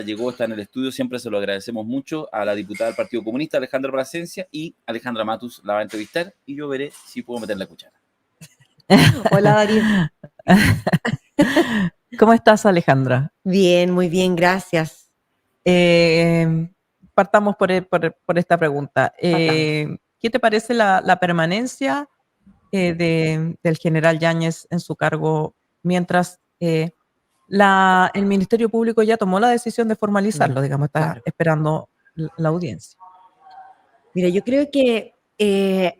llegó, está en el estudio, siempre se lo agradecemos mucho a la diputada del Partido Comunista, Alejandra Plasencia, y Alejandra Matus la va a entrevistar y yo veré si puedo meter la cuchara. Hola, Darío. ¿Cómo estás, Alejandra? Bien, muy bien, gracias. Partamos por esta pregunta. ¿Qué te parece la permanencia del general Yáñez en su cargo mientras el Ministerio Público ya tomó la decisión de formalizarlo, digamos, está Claro. esperando la audiencia? Mira, yo creo que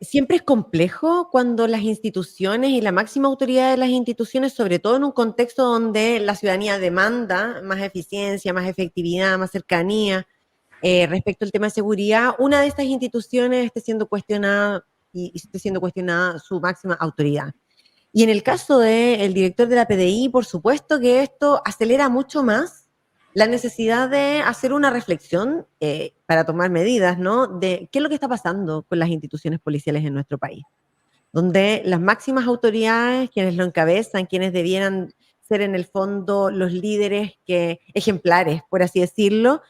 siempre es complejo cuando las instituciones y la máxima autoridad de las instituciones, sobre todo en un contexto donde la ciudadanía demanda más eficiencia, más efectividad, más cercanía respecto al tema de seguridad, una de estas instituciones esté siendo cuestionada y esté siendo cuestionada su máxima autoridad. Y en el caso del director de la PDI, por supuesto que esto acelera mucho más la necesidad de hacer una reflexión para tomar medidas, ¿no? De qué es lo que está pasando con las instituciones policiales en nuestro país, donde las máximas autoridades, quienes lo encabezan, quienes debieran ser en el fondo los líderes ejemplares, por así decirlo,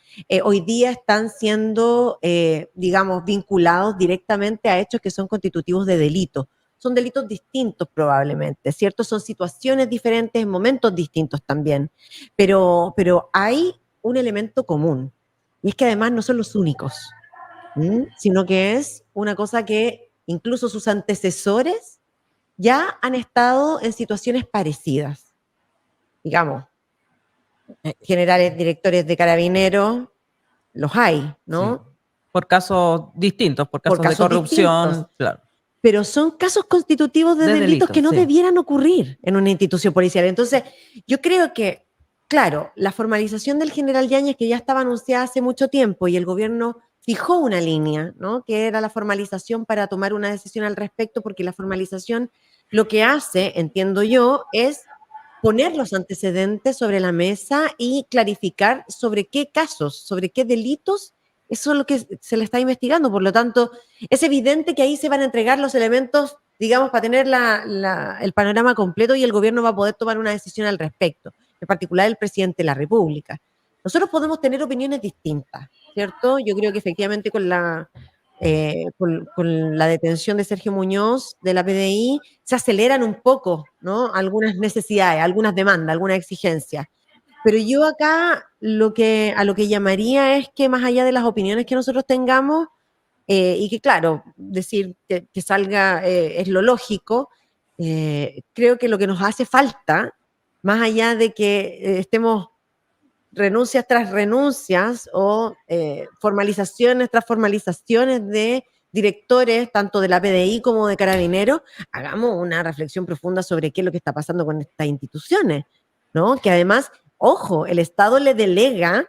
hoy día están siendo, digamos, vinculados directamente a hechos que son constitutivos de delito. Son delitos distintos probablemente, ¿cierto? Son situaciones diferentes, momentos distintos también, pero hay un elemento común, y es que además no son los únicos, sino que es una cosa que incluso sus antecesores ya han estado en situaciones parecidas. Digamos, generales, directores de carabineros, los hay, ¿no? Sí. Por casos distintos, por casos de corrupción, distintos. claro. Pero son casos constitutivos de delitos que no sí. debieran ocurrir en una institución policial. Entonces, yo creo que, claro, la formalización del general Yáñez, que ya estaba anunciada hace mucho tiempo, y el gobierno fijó una línea, ¿no? Que era la formalización para tomar una decisión al respecto, porque la formalización lo que hace, entiendo yo, es poner los antecedentes sobre la mesa y clarificar sobre qué casos, sobre qué delitos, eso es lo que se le está investigando. Por lo tanto, es evidente que ahí se van a entregar los elementos, digamos, para tener el panorama completo, y el gobierno va a poder tomar una decisión al respecto, en particular el presidente de la República. Nosotros podemos tener opiniones distintas, ¿cierto? Yo creo que efectivamente con la detención de Sergio Muñoz de la PDI se aceleran un poco, ¿no? Algunas necesidades, algunas demandas, algunas exigencias. Pero yo acá a lo que llamaría es que más allá de las opiniones que nosotros tengamos, y que claro, decir que salga es lo lógico, creo que lo que nos hace falta, más allá de que estemos renuncias tras renuncias o formalizaciones tras formalizaciones de directores, tanto de la PDI como de Carabineros, hagamos una reflexión profunda sobre qué es lo que está pasando con estas instituciones, ¿no? Que además, ojo, el Estado le delega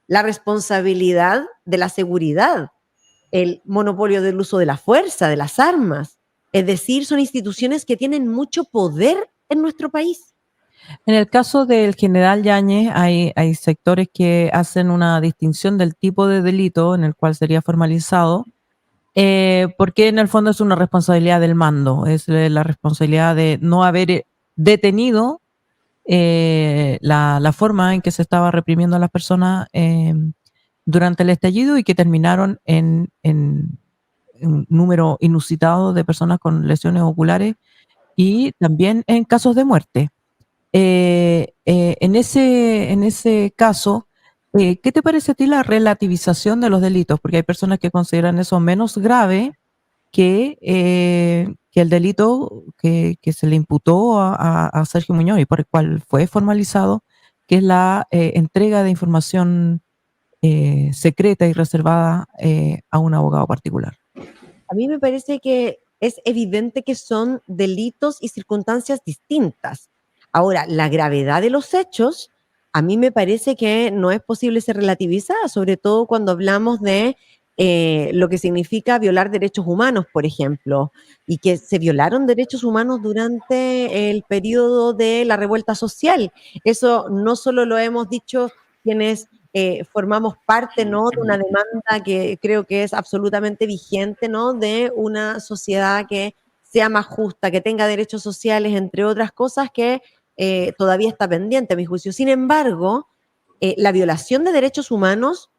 la responsabilidad de la seguridad, el monopolio del uso de la fuerza, de las armas. Es decir, son instituciones que tienen mucho poder en nuestro país. En el caso del general Yáñez, hay sectores que hacen una distinción del tipo de delito en el cual sería formalizado, porque en el fondo es una responsabilidad del mando, es la responsabilidad de no haber detenido la forma en que se estaba reprimiendo a las personas durante el estallido, y que terminaron en un número inusitado de personas con lesiones oculares y también en casos de muerte. En ese caso, ¿qué te parece a ti la relativización de los delitos? Porque hay personas que consideran eso menos grave que el delito que se le imputó a Sergio Muñoz y por el cual fue formalizado, que es la entrega de información secreta y reservada a un abogado particular. A mí me parece que es evidente que son delitos y circunstancias distintas. Ahora, la gravedad de los hechos, a mí me parece que no es posible ser relativizada, sobre todo cuando hablamos de lo que significa violar derechos humanos, por ejemplo, y que se violaron derechos humanos durante el periodo de la revuelta social. Eso no solo lo hemos dicho quienes formamos parte, ¿no?, de una demanda que creo que es absolutamente vigente, ¿no?, de una sociedad que sea más justa, que tenga derechos sociales, entre otras cosas que todavía está pendiente, a mi juicio. Sin embargo, la violación de derechos humanos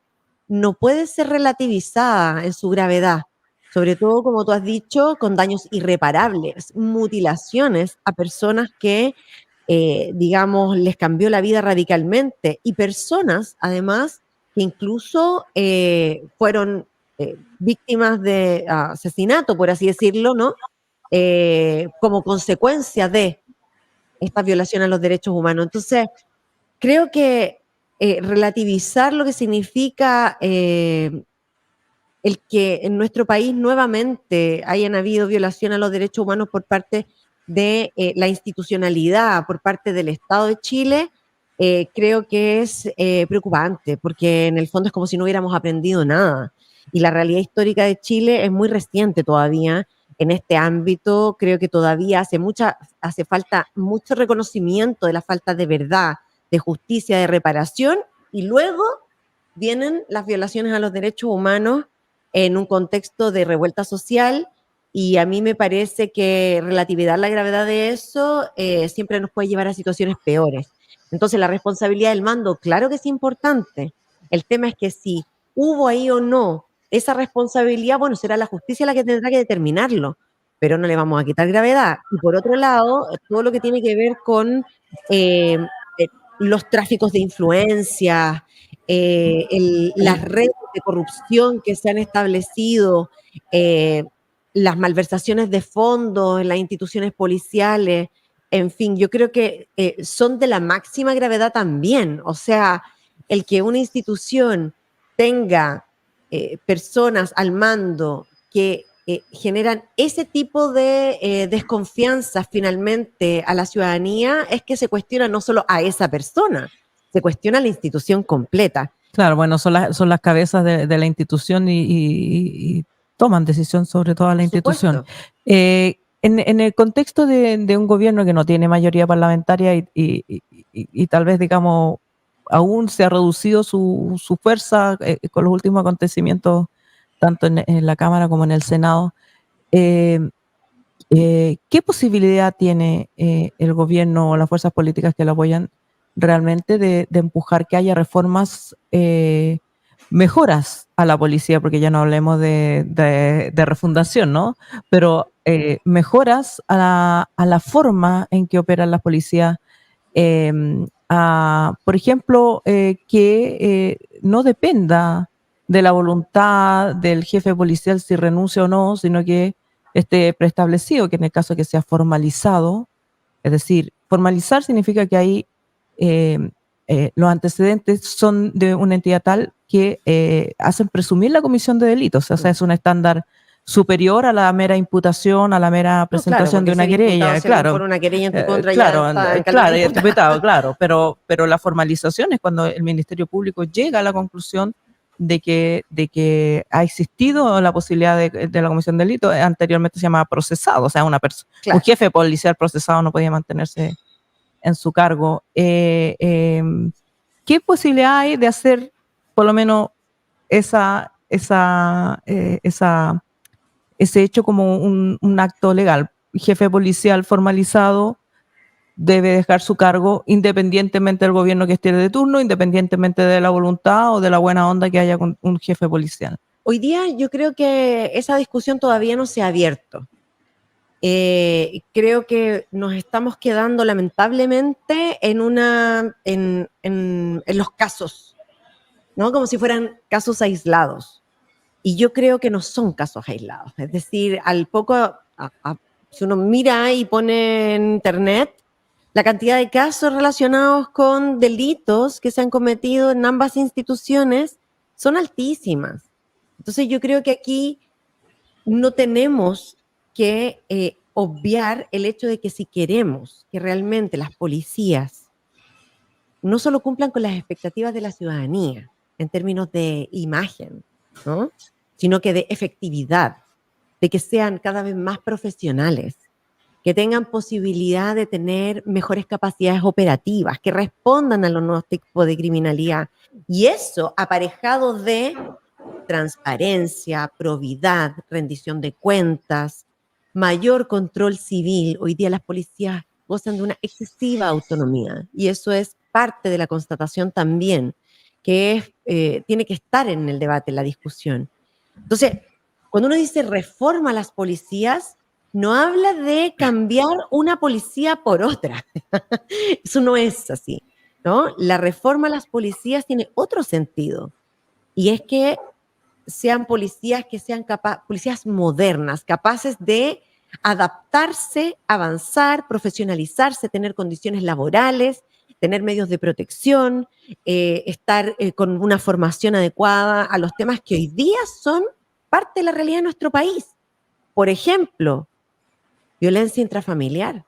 no puede ser relativizada en su gravedad, sobre todo, como tú has dicho, con daños irreparables, mutilaciones a personas que, digamos, les cambió la vida radicalmente, y personas, además, que incluso fueron víctimas de asesinato, por así decirlo, ¿no? Como consecuencia de esta violación a los derechos humanos. Entonces, creo que relativizar lo que significa el que en nuestro país nuevamente hayan habido violación a los derechos humanos por parte de la institucionalidad, por parte del Estado de Chile, creo que es preocupante, porque en el fondo es como si no hubiéramos aprendido nada. Y la realidad histórica de Chile es muy reciente todavía en este ámbito. Creo que todavía hace falta mucho reconocimiento de la falta de verdad, de justicia, de reparación, y luego vienen las violaciones a los derechos humanos en un contexto de revuelta social, y a mí me parece que relativizar la gravedad de eso siempre nos puede llevar a situaciones peores. Entonces, la responsabilidad del mando, claro que es importante. El tema es que si hubo ahí o no esa responsabilidad, bueno, será la justicia la que tendrá que determinarlo, pero no le vamos a quitar gravedad. Y por otro lado, todo lo que tiene que ver con eh, los tráficos de influencia, las redes de corrupción que se han establecido, eh, las malversaciones de fondos en las instituciones policiales, en fin, yo creo que son de la máxima gravedad también. O sea, el que una institución tenga personas al mando que generan ese tipo de desconfianza finalmente a la ciudadanía, es que se cuestiona no solo a esa persona, se cuestiona a la institución completa. Claro, bueno, son las cabezas de la institución y toman decisión sobre toda la institución. En el contexto de un gobierno que no tiene mayoría parlamentaria y tal vez, digamos, aún se ha reducido su fuerza con los últimos acontecimientos, tanto en la Cámara como en el Senado, ¿qué posibilidad tiene el gobierno o las fuerzas políticas que lo apoyan realmente de empujar que haya reformas, mejoras a la policía? Porque ya no hablemos de refundación, ¿no? Pero mejoras a la forma en que operan las policías. Por ejemplo, que no dependa de la voluntad del jefe policial si renuncia o no, sino que esté preestablecido, que en el caso que sea formalizado, es decir, formalizar significa que ahí los antecedentes son de una entidad tal que hacen presumir la comisión de delitos, o sea, es un estándar superior a la mera imputación, a la mera presentación de una querella, claro. Por una querella en tu contra, claro, claro, claro, pero la formalización es cuando el Ministerio Público llega a la conclusión de que ha existido la posibilidad de la comisión de delito. Anteriormente se llamaba procesado, o sea, un jefe policial procesado no podía mantenerse en su cargo. ¿Qué posibilidad hay de hacer por lo menos ese hecho como un acto legal? Jefe policial formalizado debe dejar su cargo independientemente del gobierno que esté de turno, independientemente de la voluntad o de la buena onda que haya con un jefe policial. Hoy día yo creo que esa discusión todavía no se ha abierto. Creo que nos estamos quedando lamentablemente en los casos, ¿no? Como si fueran casos aislados. Y yo creo que no son casos aislados. Es decir, si uno mira y pone en internet la cantidad de casos relacionados con delitos que se han cometido en ambas instituciones, son altísimas. Entonces yo creo que aquí no tenemos que obviar el hecho de que si queremos que realmente las policías no solo cumplan con las expectativas de la ciudadanía en términos de imagen, ¿no?, sino que de efectividad, de que sean cada vez más profesionales, que tengan posibilidad de tener mejores capacidades operativas, que respondan a los nuevos tipos de criminalidad. Y eso aparejado de transparencia, probidad, rendición de cuentas, mayor control civil. Hoy día las policías gozan de una excesiva autonomía y eso es parte de la constatación también, que es, tiene que estar en el debate, en la discusión. Entonces, cuando uno dice reforma a las policías, no habla de cambiar una policía por otra. Eso no es así, ¿no? La reforma a las policías tiene otro sentido, y es que sean policías que sean policías modernas, capaces de adaptarse, avanzar, profesionalizarse, tener condiciones laborales, tener medios de protección, estar con una formación adecuada a los temas que hoy día son parte de la realidad de nuestro país. Por ejemplo, violencia intrafamiliar.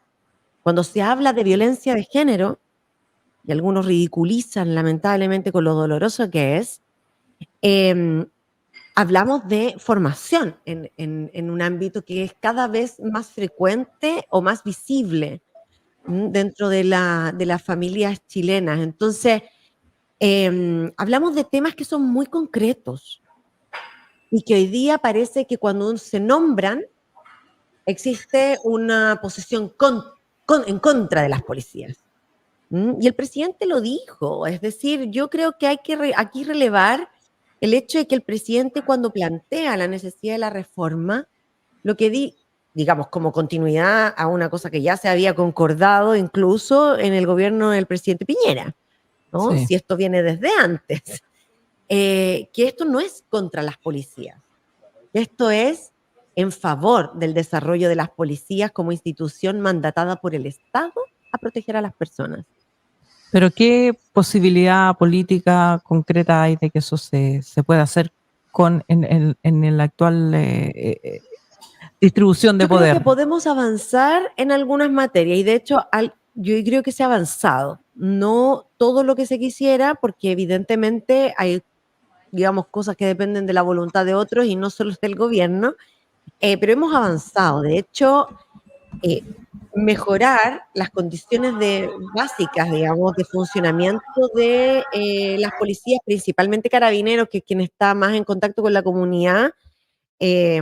Cuando se habla de violencia de género, y algunos ridiculizan lamentablemente con lo doloroso que es, hablamos de formación en un ámbito que es cada vez más frecuente o más visible dentro de las familias chilenas. Entonces, hablamos de temas que son muy concretos y que hoy día parece que cuando se nombran existe una posición en contra de las policías. Y el presidente lo dijo, es decir, yo creo que hay que aquí relevar el hecho de que el presidente, cuando plantea la necesidad de la reforma, lo que digamos, como continuidad a una cosa que ya se había concordado incluso en el gobierno del presidente Piñera, ¿no? Sí. Si esto viene desde antes, que esto no es contra las policías, esto es en favor del desarrollo de las policías como institución mandatada por el Estado a proteger a las personas. Pero ¿qué posibilidad política concreta hay de que eso se pueda hacer en el actual distribución de Yo creo poder? que podemos avanzar en algunas materias y de hecho yo creo que se ha avanzado. No todo lo que se quisiera, porque evidentemente hay, digamos, cosas que dependen de la voluntad de otros y no solo del gobierno, pero hemos avanzado. De hecho, mejorar las condiciones básicas, digamos, de funcionamiento de las policías, principalmente carabineros, que es quien está más en contacto con la comunidad, fue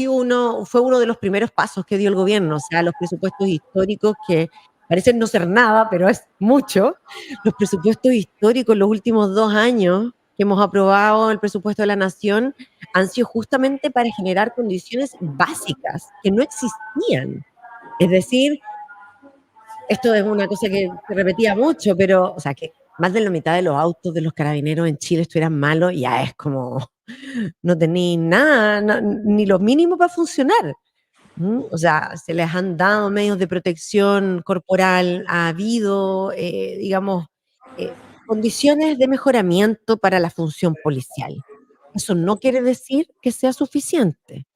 uno de los primeros pasos que dio el gobierno. O sea, los presupuestos históricos, que parecen no ser nada, pero es mucho, los presupuestos históricos en los últimos 2 años que hemos aprobado el presupuesto de la Nación han sido justamente para generar condiciones básicas que no existían. Es decir, esto es una cosa que se repetía mucho, pero, o sea, que más de la mitad de los autos de los carabineros en Chile estuvieran malos, ya es como, no tenéis nada, ni lo mínimo para funcionar. O sea, se les han dado medios de protección corporal, ha habido, digamos, condiciones de mejoramiento para la función policial. Eso no quiere decir que sea suficiente,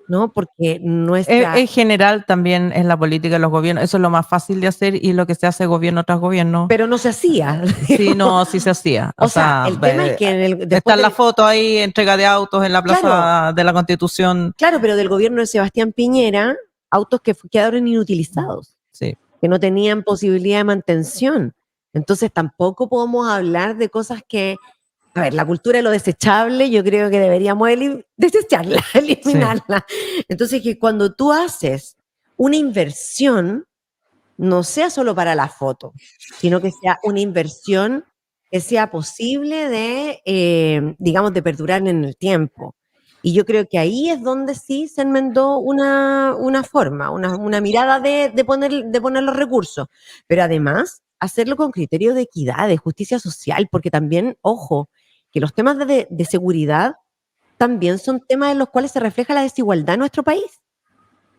¿no? Porque En general también en la política de los gobiernos, eso es lo más fácil de hacer y lo que se hace gobierno tras gobierno. Pero no se hacía. Sí, no, sí se hacía. O sea, el tema es que está la foto ahí, entrega de autos en la Plaza de la Constitución. Claro, pero del gobierno de Sebastián Piñera, autos que quedaron inutilizados, sí, que no tenían posibilidad de mantención. Entonces tampoco podemos hablar de cosas que, a ver, la cultura de lo desechable, yo creo que deberíamos desecharla, eliminarla. Sí. Entonces, que cuando tú haces una inversión, no sea solo para la foto, sino que sea una inversión que sea posible de, digamos, de perdurar en el tiempo. Y yo creo que ahí es donde sí se enmendó una forma, una mirada de poner los recursos. Pero además, hacerlo con criterio de equidad, de justicia social, porque también, ojo, que los temas de seguridad también son temas en los cuales se refleja la desigualdad en nuestro país.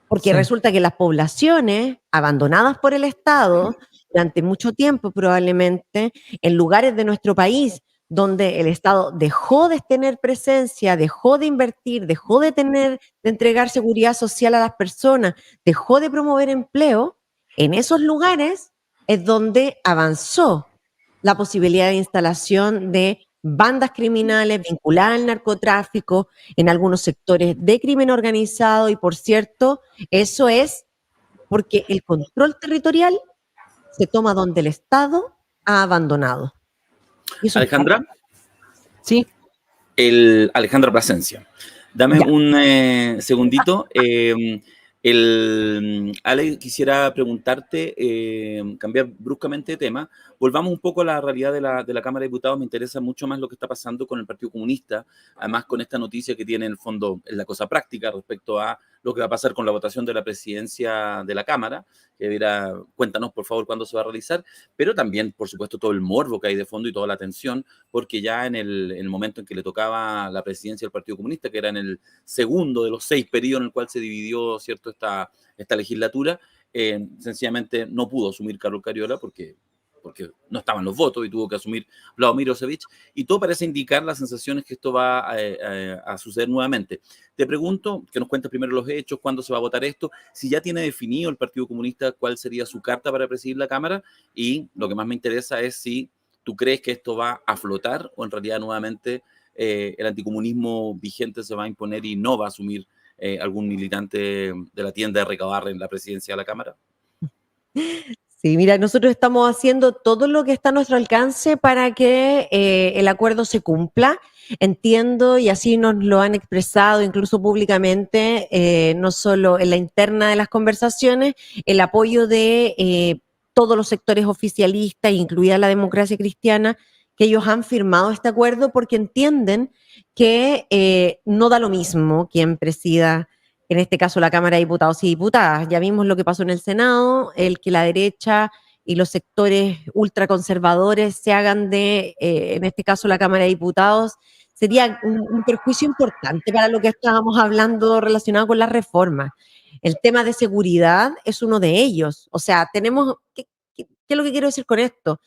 Porque resulta que las poblaciones abandonadas por el Estado durante mucho tiempo probablemente, en lugares de nuestro país donde el Estado dejó de tener presencia, dejó de invertir, dejó de entregar seguridad social a las personas, dejó de promover empleo, en esos lugares es donde avanzó la posibilidad de instalación de bandas criminales vinculadas al narcotráfico, en algunos sectores de crimen organizado, y por cierto, eso es porque el control territorial se toma donde el Estado ha abandonado. Alejandra. Sí. Alejandra Plasencia. Dame un segundito. Ale, quisiera preguntarte, cambiar bruscamente de tema, volvamos un poco a la realidad de la Cámara de Diputados. Me interesa mucho más lo que está pasando con el Partido Comunista, además con esta noticia que tiene en el fondo en la cosa práctica respecto a lo que va a pasar con la votación de la presidencia de la Cámara, que dirá, cuéntanos por favor cuándo se va a realizar, pero también, por supuesto, todo el morbo que hay de fondo y toda la tensión, porque ya en el momento en que le tocaba la presidencia del Partido Comunista, que era en el segundo de los 6 periodos en el cual se dividió, ¿cierto?, esta legislatura, sencillamente no pudo asumir Carlos Cariola porque no estaban los votos y tuvo que asumir Vladimir Osevich, y todo parece indicar las sensaciones que esto va a suceder nuevamente. Te pregunto, que nos cuentes primero los hechos, cuándo se va a votar esto, si ya tiene definido el Partido Comunista cuál sería su carta para presidir la Cámara, y lo que más me interesa es si tú crees que esto va a flotar o en realidad nuevamente el anticomunismo vigente se va a imponer y no va a asumir algún militante de la tienda de Recabarren en la presidencia de la Cámara. Sí, mira, nosotros estamos haciendo todo lo que está a nuestro alcance para que el acuerdo se cumpla. Entiendo, y así nos lo han expresado incluso públicamente, no solo en la interna de las conversaciones, el apoyo de todos los sectores oficialistas, incluida la democracia cristiana, que ellos han firmado este acuerdo porque entienden que no da lo mismo quien presida, en este caso la Cámara de Diputados y Diputadas. Ya vimos lo que pasó en el Senado, el que la derecha y los sectores ultraconservadores se hagan de, en este caso, la Cámara de Diputados, sería un perjuicio importante para lo que estábamos hablando relacionado con las reformas. El tema de seguridad es uno de ellos. O sea, tenemos, ¿qué es lo que quiero decir con esto?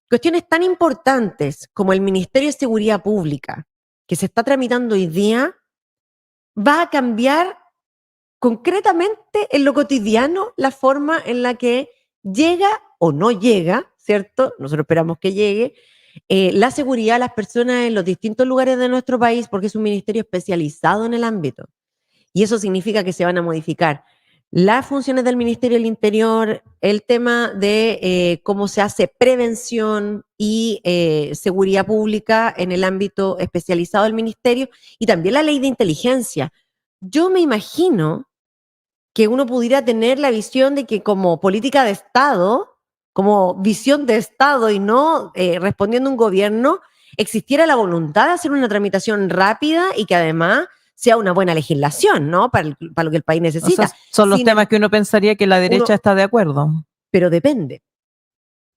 Cuestiones tan importantes como el Ministerio de Seguridad Pública, que se está tramitando hoy día, va a cambiar concretamente en lo cotidiano la forma en la que llega o no llega, ¿cierto? Nosotros esperamos que llegue la seguridad a las personas en los distintos lugares de nuestro país, porque es un ministerio especializado en el ámbito. Y eso significa que se van a modificar las funciones del Ministerio del Interior, el tema de cómo se hace prevención y seguridad pública en el ámbito especializado del ministerio, y también la ley de inteligencia. Yo me imagino que uno pudiera tener la visión de que como política de Estado, como visión de Estado y no respondiendo a un gobierno, existiera la voluntad de hacer una tramitación rápida y que además sea una buena legislación, ¿no? Para lo que el país necesita. O sea, son los temas que uno pensaría que la derecha está de acuerdo. Pero depende.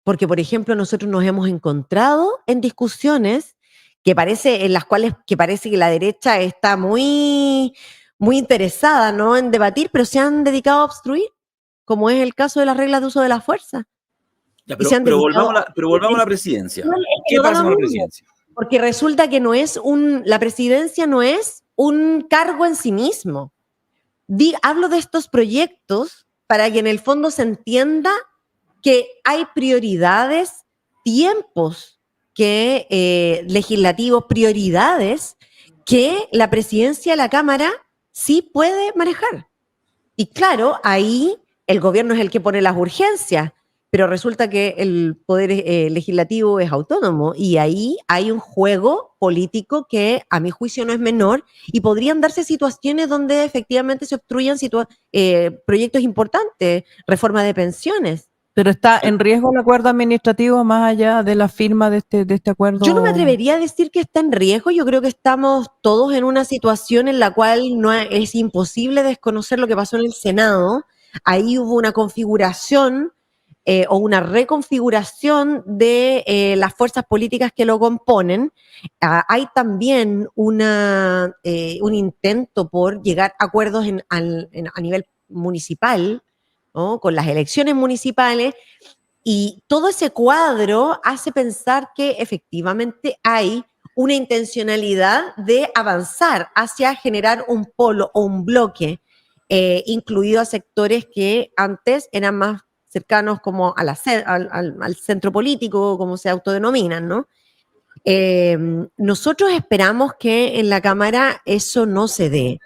Porque, por ejemplo, nosotros nos hemos encontrado en discusiones en las cuales parece que la derecha está muy interesada, ¿no?, en debatir, pero se han dedicado a obstruir, como es el caso de las reglas de uso de la fuerza. Ya, pero volvamos a la presidencia. ¿Qué pasa con la presidencia? Porque resulta que la presidencia no es un cargo en sí mismo. Hablo de estos proyectos para que en el fondo se entienda que hay prioridades, tiempos legislativos, prioridades que la presidencia de la Cámara sí puede manejar. Y claro, ahí el gobierno es el que pone las urgencias, pero resulta que el poder legislativo es autónomo y ahí hay un juego político que a mi juicio no es menor y podrían darse situaciones donde efectivamente se obstruyan proyectos importantes, reforma de pensiones. Pero está en riesgo el acuerdo administrativo más allá de la firma de este acuerdo. Yo no me atrevería a decir que está en riesgo. Yo creo que estamos todos en una situación en la cual es imposible desconocer lo que pasó en el Senado. Ahí hubo una configuración o una reconfiguración de las fuerzas políticas que lo componen. Hay también un intento por llegar a acuerdos a nivel municipal, ¿no?, con las elecciones municipales, y todo ese cuadro hace pensar que efectivamente hay una intencionalidad de avanzar hacia generar un polo o un bloque, incluido a sectores que antes eran más cercanos como al centro político, como se autodenominan, ¿no? Nosotros esperamos que en la Cámara eso no se dé,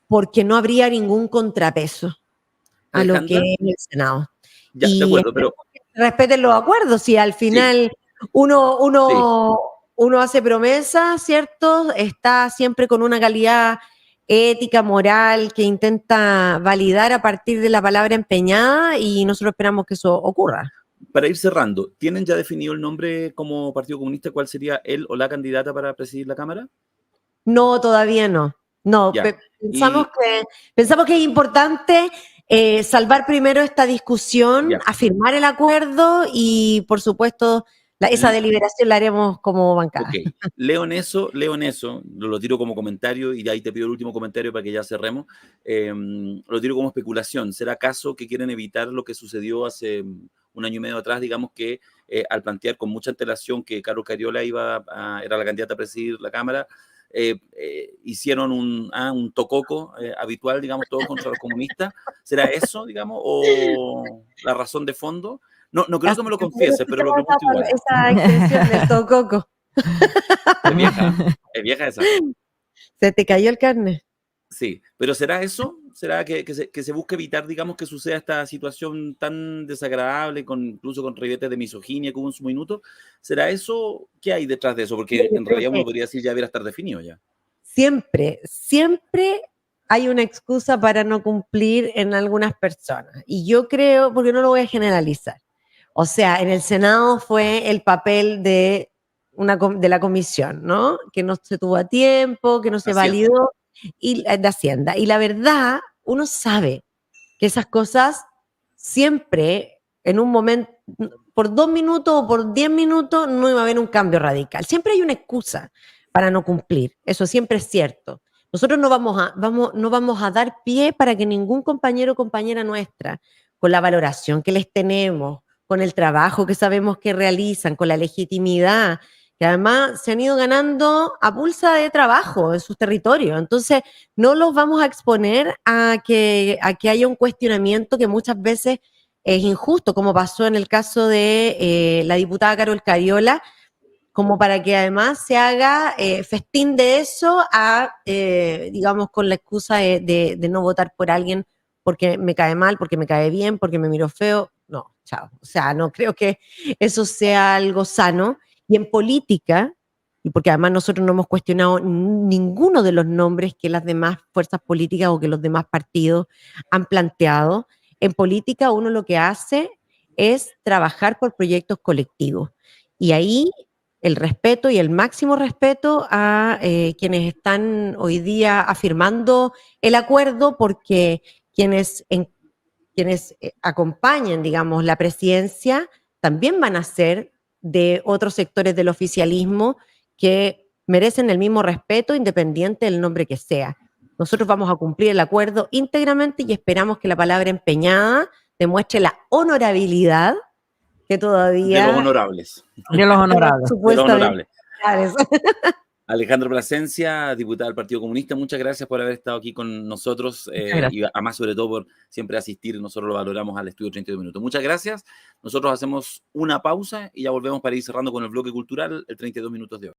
porque no habría ningún contrapeso a lo que es el Senado. Ya, de acuerdo, pero respeten los acuerdos, si al final sí. uno hace promesas, ¿cierto? Está siempre con una calidad ética, moral, que intenta validar a partir de la palabra empeñada y nosotros esperamos que eso ocurra. Para ir cerrando, ¿tienen ya definido el nombre como Partido Comunista? ¿Cuál sería él o la candidata para presidir la Cámara? No, todavía no. No, Ya. pensamos que es importante salvar primero esta discusión, Ya. afirmar el acuerdo y, por supuesto, esa deliberación la haremos como bancada. Ok, leo en eso, lo tiro como comentario y de ahí te pido el último comentario para que ya cerremos. Lo tiro como especulación. ¿Será acaso que quieren evitar lo que sucedió hace un año y medio atrás, digamos que al plantear con mucha antelación que Carlos Cariola era la candidata a presidir la Cámara, hicieron un tococo habitual, digamos, todos contra los comunistas? ¿Será eso, digamos, o la razón de fondo? No creo que me lo confieses, pero lo pregunto igual. Esa extensión del tococo. Es vieja esa. Se te cayó el carnet. Sí, pero ¿será eso? ¿Será que se busca evitar, digamos, que suceda esta situación tan desagradable, incluso con ribetes de misoginia que hubo en su minuto? ¿Será eso? ¿Qué hay detrás de eso? Porque en realidad uno podría decir ya debería estar definido ya. Siempre hay una excusa para no cumplir en algunas personas. Y yo creo, porque no lo voy a generalizar, o sea, en el Senado fue el papel de la comisión, ¿no? Que no se tuvo a tiempo, que no se validó, y de Hacienda. Y la verdad, uno sabe que esas cosas siempre, en un momento, por 2 minutos o por 10 minutos, no iba a haber un cambio radical. Siempre hay una excusa para no cumplir. Eso siempre es cierto. Nosotros no vamos a dar pie para que ningún compañero o compañera nuestra, con la valoración que les tenemos, con el trabajo que sabemos que realizan, con la legitimidad, que además se han ido ganando a pulsa de trabajo en sus territorios. Entonces, no los vamos a exponer a que haya un cuestionamiento que muchas veces es injusto, como pasó en el caso de la diputada Carol Cariola, como para que además se haga festín de eso digamos, con la excusa de no votar por alguien porque me cae mal, porque me cae bien, porque me miro feo. No, chao. O sea, no creo que eso sea algo sano. Y en política, y porque además nosotros no hemos cuestionado ninguno de los nombres que las demás fuerzas políticas o que los demás partidos han planteado, en política uno lo que hace es trabajar por proyectos colectivos. Y ahí el respeto y el máximo respeto a quienes están hoy día afirmando el acuerdo, porque quienes acompañen, digamos, la presidencia también van a ser de otros sectores del oficialismo que merecen el mismo respeto independiente del nombre que sea. Nosotros vamos a cumplir el acuerdo íntegramente y esperamos que la palabra empeñada demuestre la honorabilidad que todavía... De los honorables. De los honorables. De los honorables. Alejandra Plasencia, diputada del Partido Comunista, muchas gracias por haber estado aquí con nosotros y además sobre todo por siempre asistir, nosotros lo valoramos al estudio 32 minutos. Muchas gracias, nosotros hacemos una pausa y ya volvemos para ir cerrando con el bloque cultural, el 32 minutos de hoy.